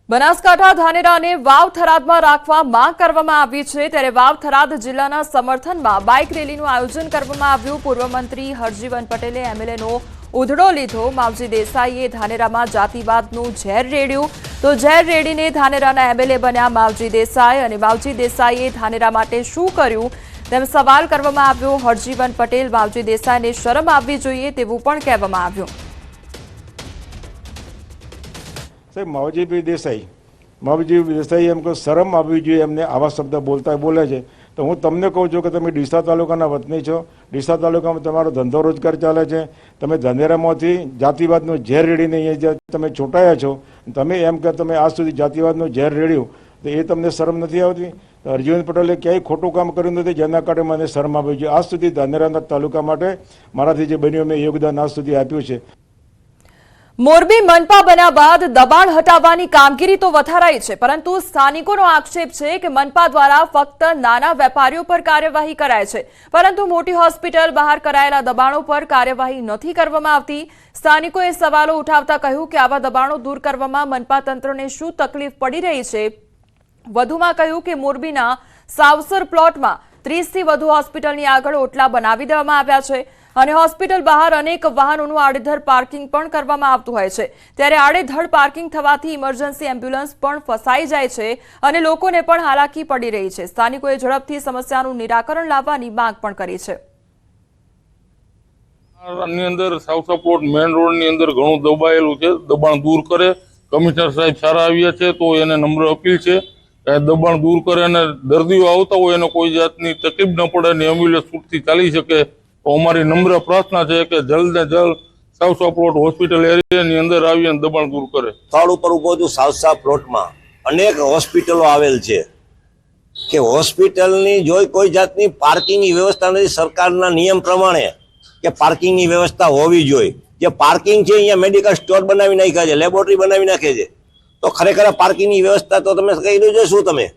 બનાસકાંઠા ધાનેરાને વાવ થરાદમાં રાખવા માંગ કરવામાં આવી છે ત્યારે વાવ થરાદ જિલ્લાના સમર્થનમાં બાઇક રેલીનું આયોજન કરવામાં આવ્યું। પૂર્વ મંત્રી હરજીવન પટેલે એમએલએનો ઉધડો લીધો। માવજી દેસાઈએ ધાનેરામાં જાતિવાદનું ઝેર રેડ્યું તો ઝેર રેડીને ધાનેરાના એમએલએ બન્યા માવજી દેસાઈ અને માવજી દેસાઈએ ધાનેરા માટે શું કર્યું તેમ સવાલ કરવામાં આવ્યો। હરજીવન પટેલ માવજી દેસાઈને શરમ આવવી જોઈએ તેવું પણ કહેવામાં આવ્યું। સાહેબ માવજીભાઈ દેસાઈ એમ કે શરમ આવવી જોઈએ એમને આવા શબ્દ બોલે છે તો હું તમને કહું છું કે તમે ડીસા તાલુકાના વતની છો। ડીસા તાલુકામાં તમારો ધંધો રોજગાર ચાલે છે, તમે ધાનેરામાંથી જાતિવાદનું ઝેર રેડીને અહીંયા તમે ચૂંટાયા છો, તમે એમ કે તમે આજ સુધી જાતિવાદનું ઝેર રેડ્યું તો એ તમને શરમ નથી આવતી? હરજીવન પટેલે ક્યાંય ખોટું કામ કર્યું નથી જેના કારણે મને શરમ આવી જોઈએ। આજ સુધી ધાનેરાના તાલુકા માટે મારાથી જે બન્યું મેં યોગદાન આજ સુધી આપ્યું છે। મોરબી મનપા બન્યા બાદ દબાણ હટાવવાની કામગીરી તો વધારાઈ છે, પરંતુ સ્થાનિકોનો આક્ષેપ છે કે મનપા દ્વારા ફક્ત નાના વેપારીઓ પર કાર્યવાહી કરાય છે, પરંતુ મોટી હોસ્પિટલ બહાર કરાયેલા દબાણો પર કાર્યવાહી નથી કરવામાં આવતી। સ્થાનિકોએ સવાલો ઉઠાવતા કહ્યું કે આવા દબાણો દૂર કરવામાં મનપા તંત્રને શું તકલીફ પડી રહી છે। વધુમાં કહ્યું કે મોરબીના સાવસર પ્લોટમાં 30થી વધુ હોસ્પિટલની આગળ ઓટલા બનાવી દેવામાં આવ્યા છે અને હોસ્પિટલ બહાર અનેક વાહનોનું આડેધડ પાર્કિંગ પણ કરવામાં આવતું હોય છે। ત્યારે આડેધડ પાર્કિંગ થવાથી ઇમરજન્સી એમ્બ્યુલન્સ પણ ફસાઈ જાય છે અને લોકોને પણ હાલાકી પડી રહી છે। સ્થાનિકોએ ઝડપથી સમસ્યાનું નિરાકરણ લાવવાની માંગ પણ કરી છે। ની અંદર સાઉથ પ્લોટ મેઇન રોડ ની અંદર ઘણું દબાયેલું છે, દબાણ દૂર કરે। કમિશનર સાહેબ સારા આવ્યા છે તો એને નમ્ર અપીલ છે કે દબાણ દૂર કરે અને દર્દીઓ આવતા હોય એને કોઈ જાતની તકલીફ ન પડે અને એમ્બ્યુલન્સ છૂટથી ચાલી શકે। તો અમારી નમ્ર પ્રાર્થના છે કે જલ્દ ને જલ્દ સાવસા પ્લોટ હોસ્પિટલ એરિયાની અંદર આવીને દબાણ દૂર કરે। સ્થળ ઉપર ઉભો છું સાવસા પ્લોટમાં અનેક હોસ્પિટલો આવેલ છે કે હોસ્પિટલની જો કોઈ જાતની પાર્કિંગની વ્યવસ્થા નથી। સરકારના નિયમ પ્રમાણે કે પાર્કિંગની વ્યવસ્થા હોવી જોઈએ। જે પાર્કિંગ છે અહીંયા મેડિકલ સ્ટોર બનાવી નાખ્યા છે, લેબોરેટરી બનાવી નાખે છે, તો ખરેખર પાર્કિંગની વ્યવસ્થા તો તમે કહી દો છો શું તમે?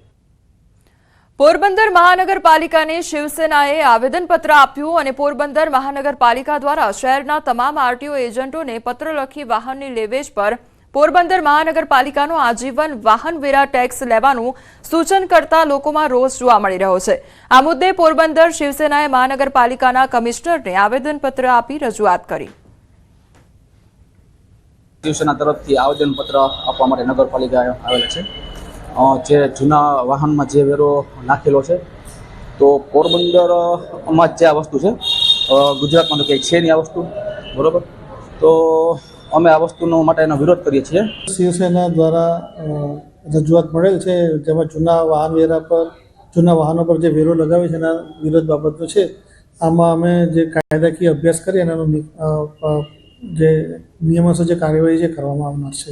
પોરબંદર મહાનગરપાલિકાને શિવસેનાએ આવેદનપત્ર આપ્યું અને પોરબંદર મહાનગરપાલિકા દ્વારા શહેરના તમામ આરટીઓ એજન્ટોને પત્ર લખી વાહનની લેવેચ પર પોરબંદર મહાનગરપાલિકાનો આજીવન વાહન વેરા ટેક્સ લેવાનું સૂચન કરતા લોકોમાં રોષ જોવા મળી રહ્યો છે। આ મુદ્દે પોરબંદર શિવસેનાએ મહાનગરપાલિકાના કમિશનરને આવેદનપત્ર આપી રજૂઆત કરી। શિવસેના તરફથી આવેદનપત્ર આપવા માટે નગરપાલિકા આવેલા છે। જે જૂના વાહનમાં જે વેરો નાખેલો છે તો પોરબંદરમાં જ આ વસ્તુ છે, ગુજરાતમાં તો કંઈ છે નહીં આ વસ્તુ, બરાબર? તો અમે આ વસ્તુનો માટે એનો વિરોધ કરીએ છીએ। શિવસેના દ્વારા રજૂઆત મળેલ છે જેમાં જૂના વાહનો પર જે વેરો લગાવે છે એના વિરોધ બાબતનો છે। આમાં અમે જે કાયદાકીય અભ્યાસ કરી અને એનો જે નિયમોસર જે કાર્યવાહી છે કરવામાં આવનાર છે।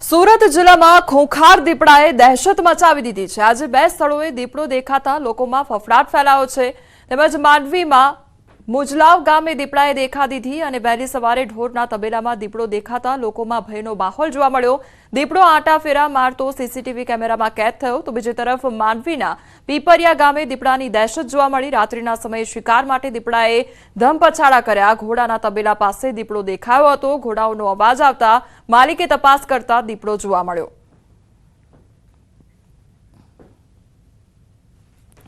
સુરત જિલ્લામાં ખોખાર દીપડાએ દહેશત મચાવી દીધી છે। આજે 2 સ્થળોએ દીપડો દેખાતા લોકોમાં ફફડાટ ફેલાયો છે, તેમજ માંડવીમાં મુજલાવ ગામે દીપડાએ દેખા દીધી અને વહેલી સવારે ઢોરના તબેલામાં દીપડો દેખાતા લોકોમાં ભયનો માહોલ જોવા મળ્યો। દીપડો આંટા ફેરા મારતો સીસીટીવી કેમેરામાં કેદ થયો તો બીજી તરફ માંડવીના પીપરિયા ગામે દીપડાની દહેશત જોવા મળી। રાત્રિના સમયે શિકાર માટે દીપડાએ ધમપછાડા કર્યા। ઘોડાના તબેલા પાસે દીપડો દેખાયો હતો। ઘોડાઓનો અવાજ આવતા માલિકે તપાસ કરતા દીપડો જોવા મળ્યો।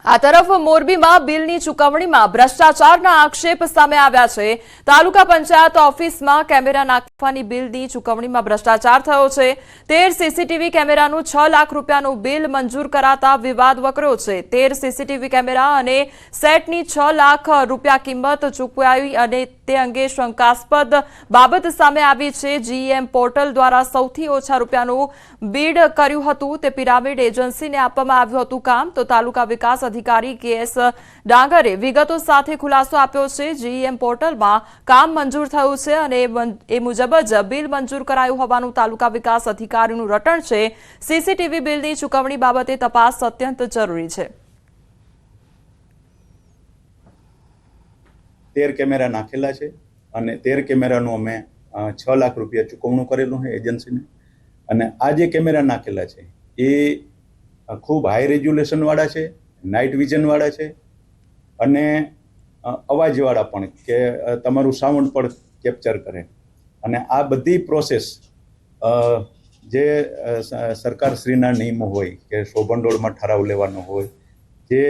આ તરફ મોરબીમાં બિલની ચૂકવણીમાં ભ્રષ્ટાચારના આક્ષેપ સામે આવ્યા છે। તાલુકા પંચાયત ઓફિસમાં કેમેરા નાખવાની બિલની ચૂકવણીમાં ભ્રષ્ટાચાર થયો છે। 13 સીસીટીવી કેમેરાનું 6 લાખ રૂપિયાનું બિલ મંજૂર કરાતા વિવાદ વકર્યો છે। 13 સીસીટીવી કેમેરા અને સેટની 6 લાખ રૂપિયા કિંમત ચૂકવાઈ અને તે અંગે શંકાસ્પદ બાબત સામે આવી છે। જીએમ પોર્ટલ દ્વારા સૌથી ઓછા રૂપિયાનું બિડ કર્યું હતું તે પિરામિડ એજન્સીને આપવામાં આવ્યું હતું કામ। તો તાલુકા વિકાસ અધિકારી કેએસ ડાંગરે વિગતો સાથે ખુલાસો આપ્યો છે। જીએમ પોર્ટલમાં કામ મંજૂર થયું છે અને એ મુજબ જ બિલ મંજૂર કરાયું હોવાનું તાલુકા વિકાસ અધિકારીનું રટણ છે। સીસીટીવી બિલની ચૂકવણી બાબતે તપાસ અત્યંત જરૂરી છે। 13 કેમેરા નાખેલા છે અને 13 કેમેરાનું અમે 6 લાખ રૂપિયા ચૂકવણું કરેલું છે એજન્સીને। અને આ જે કેમેરા નાખેલા છે એ ખૂબ હાઈ રેઝ્યુલેશન વાળા છે, નાઇટ વિઝન વાળા છે અને અવાજવાળા પણ, કે તમારું સાઉન્ડ પણ કેપ્ચર કરે। અને આ બધી પ્રોસેસ જે સરકારશ્રીના નિયમો હોય કે શોભનડોળમાં ઠરાવ લેવાનો હોય, જે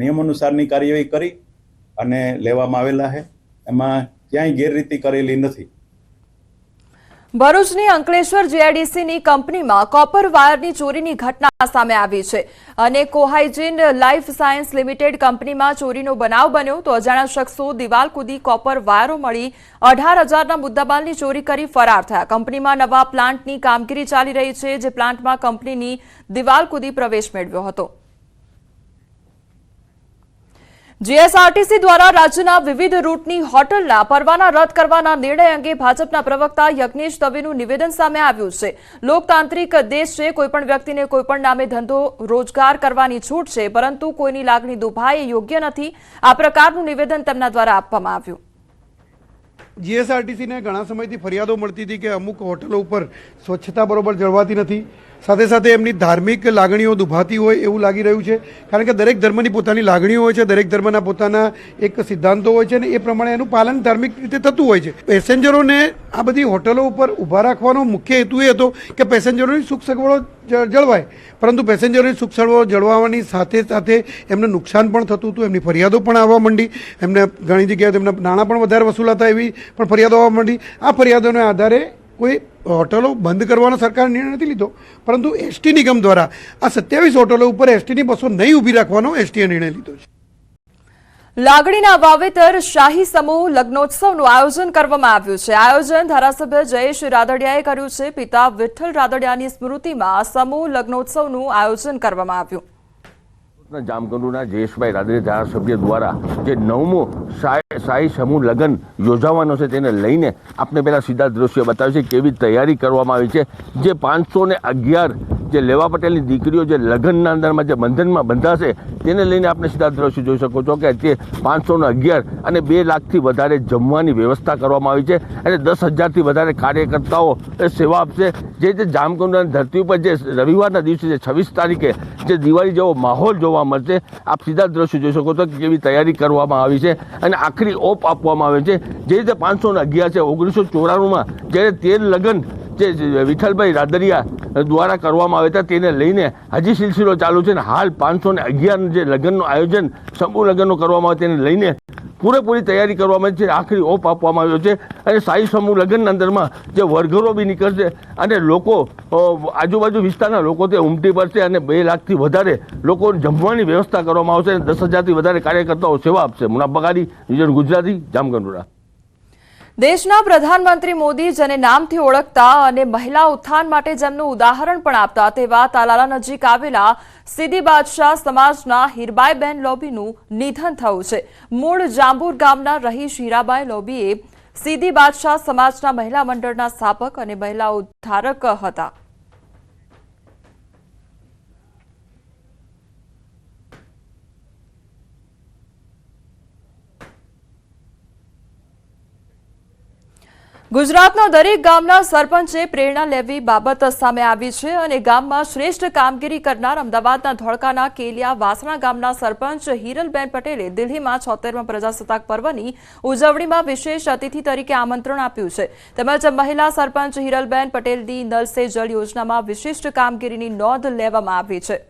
નિયમ અનુસારની કાર્યવાહી કરી અને લેવામાં આવેલા છે. એમાં ક્યાંય ગેરરીતિ કરેલી નથી. ભરૂચની અંકલેશ્વર જીઆઈડીસીની કંપનીમાં કોપર વાયરની ચોરીની ઘટના સામે આવી છે અને કોહાઇજીન લાઈફ સાયન્સ લિમિટેડ કંપનીમાં ચોરીનો બનાવ બન્યો તો અજાણ્યા શખ્સો દિવાલ કૂદી કોપર વાયરો મળી 18,000ના મુદ્દામાલની ચોરી કરી ફરાર થયા. કંપનીમાં નવા પ્લાન્ટની કામગીરી ચાલી રહી છે, જે પ્લાન્ટમાં કંપનીની દિવાલ કૂદી પ્રવેશ મેળવ્યો હતો. જીએસઆરટીસી દ્વારા રાજ્યના વિવિધ રૂટની હોટલના પરવાના રદ કરવાના નિર્ણય અંગે ભાજપના પ્રવક્તા યજ્ઞેશ દવેનું નિવેદન સામે આવ્યું છે. લોકતાંત્રિક દેશ છે, કોઈપણ વ્યક્તિને કોઈપણ નામે ધંધો રોજગાર કરવાની છૂટ છે, પરંતુ કોઈની લાગણી દુભાય એ યોગ્ય નથી. આ પ્રકારનું નિવેદન તેમના દ્વારા આપવામાં આવ્યું. જીએસઆરટીસીને ઘણા સમયથી ફરિયાદો મળતી હતી કે અમુક હોટલો ઉપર સ્વચ્છતા બરોબર જળવાતી નથી, સાથે સાથે એમની ધાર્મિક લાગણીઓ દુભાતી હોય એવું લાગી રહ્યું છે. કારણ કે દરેક ધર્મની પોતાની લાગણીઓ હોય છે, દરેક ધર્મના પોતાના એક સિદ્ધાંતો હોય છે અને એ પ્રમાણે એનું પાલન ધાર્મિક રીતે થતું હોય છે. પેસેન્જરોને આ બધી હોટલો ઉપર ઊભા રાખવાનો મુખ્ય હેતુ એ હતો કે પેસેન્જરોની સુખ સગવડો જળવાય, પરંતુ પેસેન્જરોની સુખ સગવડો જળવાવાની સાથે સાથે એમને નુકસાન પણ થતું હતું. એમની ફરિયાદો પણ આવવા માંડી, એમને ઘણી જગ્યાએ તેમના નાણાં પણ વધારે વસૂલાતા એવી પણ ફરિયાદો આવવા માંડી. આ ફરિયાદોના આધારે કોઈ હોટલો બંધ કરવાનો સરકારે નિર્ણય નથી લીધો, પરંતુ એસટી નિગમ દ્વારા આ 27 હોટલો ઉપર એસટીની બસો નહીં ઊભી રાખવાનો એસટીએ નિર્ણય લીધો છે. લાગણીના વાવેતર શાહી સમૂહ લગ્નોત્સવનું આયોજન કરવામાં આવ્યું છે. આયોજન ધારાસભ્ય જયેશ રાદડિયાએ કર્યું છે. પિતા વિઠ્ઠલ રાદડિયાની સ્મૃતિમાં સમૂહ લગ્નોત્સવનું આયોજન કરવામાં આવ્યું. જામકંડોના જયેશભાઈ રાદડિયા ધારાસભ્ય દ્વારા જે 9મો શાહી સમૂહ લગ્ન યોજાવાનો છે તેને લઈને આપણે પહેલા સીધા દ્રશ્ય બતાવ્યું છે કેવી તૈયારી કરવામાં આવી છે. જે 511 જે લેવા પટેલની દીકરીઓ જે લગ્નના અંદરમાં જે બંધનમાં બંધાશે તેને લઈને આપણે સીધા દ્રશ્ય જોઈ શકો છો કે તે 511 અને 2 લાખથી વધારે જમવાની વ્યવસ્થા કરવામાં આવી છે અને 10,000થી વધારે કાર્યકર્તાઓ સેવા આપશે. જે જામકંડોની ધરતી ઉપર જે રવિવારના દિવસે જે 26 તારીખે જે દિવાળી જેવો માહોલ જોવા મળશે. આપ સીધા દ્રશ્ય જોઈ શકો છો કે કેવી તૈયારી કરવામાં આવી છે અને આખરી ઓપ આપવામાં આવે છે. જે રીતે 511 છે 1994માં જ્યારે 13 લગ્ન જે વિઠ્ઠલભાઈ રાદડિયા દ્વારા કરવામાં આવ્યા હતા તેને લઈને હજી સિલસિલો ચાલુ છે અને હાલ 511 જે લગ્નનું આયોજન સમૂહ લગ્નનો કરવામાં આવે તેને લઈને પૂરેપૂરી તૈયારી કરવામાં આવી છે. આખરી ઓપ આપવામાં આવ્યો છે અને શાહી સમૂહ લગ્નના અંદરમાં જે વરઘરો બી નીકળશે અને લોકો આજુબાજુ વિસ્તારના લોકો તે ઉમટી પડશે અને 2 લાખથી વધારે લોકો જમવાની વ્યવસ્થા કરવામાં આવશે અને 10,000થી વધારે કાર્યકર્તાઓ સેવા આપશે. મુનાફ બગાડી, વિઝન ગુજરાતી, જામકંડોળા. દેશના પ્રધાનમંત્રી મોદી જેને નામથી ઓળખતા અને મહિલા ઉત્થાન માટે જેમનું ઉદાહરણ પણ આપતા તેવા તાલાલા નજીક આવેલા સીદી બાદશાહ સમાજના હીરબાઈબેન લોબીનું નિધન થયું છે. મૂળ જાંબુર ગામના રહીશ હીરાબાઈ લોબીએ સીદી બાદશાહ સમાજના મહિલા મંડળના સ્થાપક અને મહિલા ઉદ્ધારક હતા. ગુજરાતના દરેક ગામના સરપંચે પ્રેરણા લેવી બાબત સામે આવી છે અને ગામમાં શ્રેષ્ઠ કામગીરી કરનાર અમદાવાદના ધોળકાના કેલિયા વાસણા ગામના સરપંચ હિરલબેન પટેલે દિલ્હીમાં 76મા પ્રજાસત્તાક પર્વની ઉજવણીમાં વિશેષ અતિથિ તરીકે આમંત્રણ આપ્યું છે. તેમજ મહિલા સરપંચ હિરલબેન પટેલની નલ સે જળ યોજનામાં વિશિષ્ટ કામગીરીની નોંધ લેવામાં આવી છે.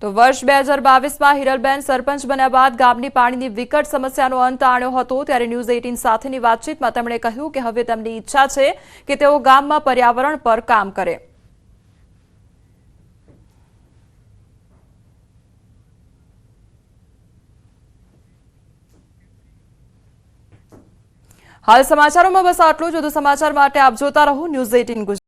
તો વર્ષ 2022માં હિરલબેન સરપંચ બન્યા બાદ ગામની પાણીની વિકટ સમસ્યાનો અંત આણ્યો હતો. ત્યારે ન્યૂઝ 18 સાથેની વાતચીતમાં તેમણે કહ્યું કે હવે તેમની ઈચ્છા છે કે તેઓ ગામમાં પર્યાવરણ પર કામ કરે. હાલ સમાચારોમાં બસ આટલું જ. વધુ સમાચાર માટે આપ જોતા રહો ન્યૂઝ 18 ગુજરાત.